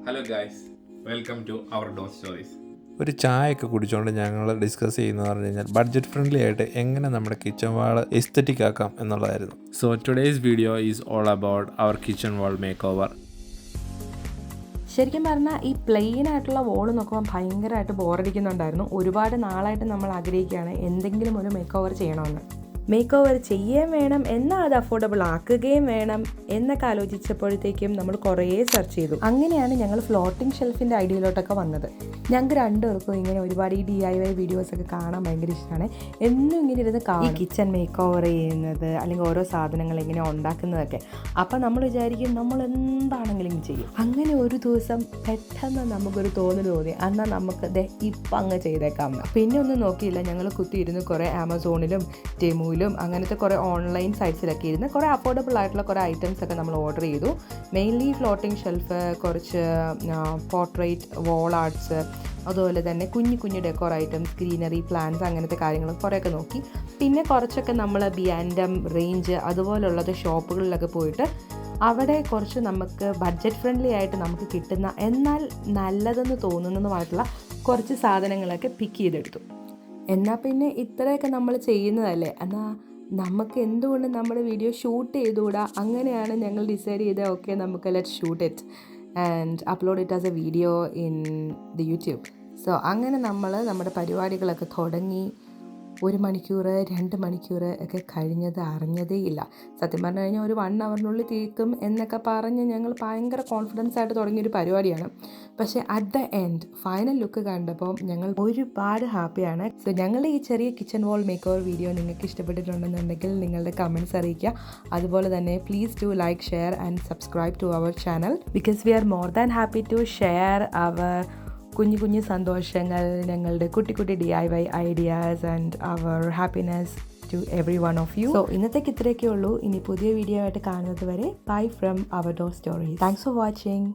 Hello guys, welcome to our Door Stories. ഒരു ചായയൊക്കെ കുടിച്ചുകൊണ്ട് ഞങ്ങൾ ഡിസ്കസ് ചെയ്യുന്നത് പറഞ്ഞു കഴിഞ്ഞാൽ ബഡ്ജറ്റ് ഫ്രണ്ട്ലി ആയിട്ട് എങ്ങനെ നമ്മുടെ കിച്ചൺ വാൾ എസ്തെറ്റിക് ആക്കാം എന്നുള്ളതായിരുന്നു. So today's video is all about our kitchen wall make over. ശരിക്കും പറഞ്ഞാൽ ഈ പ്ലെയിൻ ആയിട്ടുള്ള വോൾ നോക്കുമ്പോൾ ഭയങ്കരമായിട്ട് ബോറടിക്കുന്നുണ്ടായിരുന്നു. ഒരുപാട് നാളായിട്ട് നമ്മൾ ആഗ്രഹിക്കുകയാണ് എന്തെങ്കിലും ഒരു മേക്ക് ഓവർ ചെയ്യണമെന്ന്. മേക്ക് ഓവർ ചെയ്യുകയും വേണം, എന്നാൽ അത് അഫോർഡബിൾ ആക്കുകയും വേണം എന്നൊക്കെ ആലോചിച്ചപ്പോഴത്തേക്കും നമ്മൾ കുറേ സെർച്ച് ചെയ്തു. അങ്ങനെയാണ് ഞങ്ങൾ ഫ്ലോട്ടിംഗ് ഷെൽഫിൻ്റെ ഐഡിയയിലോട്ടൊക്കെ വന്നത്. ഞങ്ങൾക്ക് രണ്ടുപേർക്കും ഇങ്ങനെ ഒരുപാട് ഈ DIY വീഡിയോസൊക്കെ കാണാൻ ഭയങ്കര ഇഷ്ടമാണ്. എന്നും ഇങ്ങനെ ഇരുന്ന് ഈ കിച്ചൺ മേക്ക് ഓവർ ചെയ്യുന്നത് അല്ലെങ്കിൽ ഓരോ സാധനങ്ങൾ ഇങ്ങനെ ഉണ്ടാക്കുന്നതൊക്കെ. അപ്പം നമ്മൾ വിചാരിക്കും നമ്മൾ എന്താണെങ്കിലും ചെയ്യും. അങ്ങനെ ഒരു ദിവസം പെട്ടെന്ന് നമുക്കൊരു തോന്നൽ തോന്നി, എന്നാൽ നമുക്ക് ഇപ്പം അങ്ങ് ചെയ്തേക്കാം. പിന്നെ ഒന്നും നോക്കിയില്ല, ഞങ്ങൾ കുത്തിയിരുന്ന് കുറേ ആമസോണിലും ടെമുവിലും അങ്ങനത്തെ കുറേ ഓൺലൈൻ സൈറ്റ്സിലൊക്കെ ഇരുന്ന് കുറേ അഫോർഡബിൾ ആയിട്ടുള്ള കുറേ ഐറ്റംസ് ഒക്കെ നമ്മൾ ഓർഡർ ചെയ്തു. മെയിൻലി ഫ്ലോട്ടിംഗ് ഷെൽഫ്, കുറച്ച് പോർട്രേറ്റ് വോൾ ആർട്സ്, അതുപോലെ തന്നെ കുഞ്ഞു ഡെക്കോർ ഐറ്റംസ്, ഗ്രീനറി പ്ലാന്റ്സ്, അങ്ങനത്തെ കാര്യങ്ങൾ കുറേയൊക്കെ നോക്കി. പിന്നെ കുറച്ചൊക്കെ നമ്മൾ ബിയാൻഡം റേഞ്ച് അതുപോലുള്ളത് ഷോപ്പുകളിലൊക്കെ പോയിട്ട് അവിടെ കുറച്ച് നമുക്ക് ബഡ്ജറ്റ് ഫ്രണ്ട്ലി ആയിട്ട് നമുക്ക് കിട്ടുന്ന എന്നാൽ നല്ലതെന്ന് തോന്നുന്നതുമായിട്ടുള്ള കുറച്ച് സാധനങ്ങളൊക്കെ പിക്ക് ചെയ്തെടുത്തു. എന്നാൽ പിന്നെ ഇത്രയൊക്കെ നമ്മൾ ചെയ്യുന്നതല്ലേ, എന്നാൽ നമുക്ക് എന്തുകൊണ്ട് നമ്മുടെ വീഡിയോ ഷൂട്ട് ചെയ്തുകൂടാ? അങ്ങനെയാണ് ഞങ്ങൾ ഡിസൈഡ് ചെയ്തത്, ഓക്കെ നമുക്ക് let shoot it and upload it as A video in the YouTube. So അങ്ങനെ നമ്മൾ നമ്മുടെ പരിപാടികളൊക്കെ തുടങ്ങി. 1 മണിക്കൂർ 2 മണിക്കൂർ ഒക്കെ കഴിഞ്ഞത് അറിഞ്ഞതേ ഇല്ല. സത്യം പറഞ്ഞു കഴിഞ്ഞാൽ ഒരു 1 അവറിനുള്ളിൽ തീർക്കും എന്നൊക്കെ പറഞ്ഞ് ഞങ്ങൾ ഭയങ്കര കോൺഫിഡൻസ് ആയിട്ട് തുടങ്ങിയൊരു പരിപാടിയാണ്. പക്ഷേ at the end final look കണ്ടപ്പോൾ ഞങ്ങൾ ഒരുപാട് ഹാപ്പിയാണ്. സോ ഞങ്ങളുടെ ഈ ചെറിയ kitchen wall make over video നിങ്ങൾക്ക് ഇഷ്ടപ്പെട്ടിട്ടുണ്ടെന്നുണ്ടെങ്കിൽ നിങ്ങളുടെ കമൻറ്റ്സ് അറിയിക്കുക. അതുപോലെ തന്നെ please do like, share and subscribe to our channel because we are more than happy to share our കുഞ്ഞു സന്തോഷങ്ങൾ, ഞങ്ങളുടെ കുട്ടി DIY ideas and our happiness to every one of you. So ഇന്നത്തേക്ക് ഇത്രയൊക്കെ ഉള്ളൂ. ഇനി പുതിയ വീഡിയോ ആയിട്ട് കാണുന്നത് വരെ bye from our Door Stories. Thanks for watching.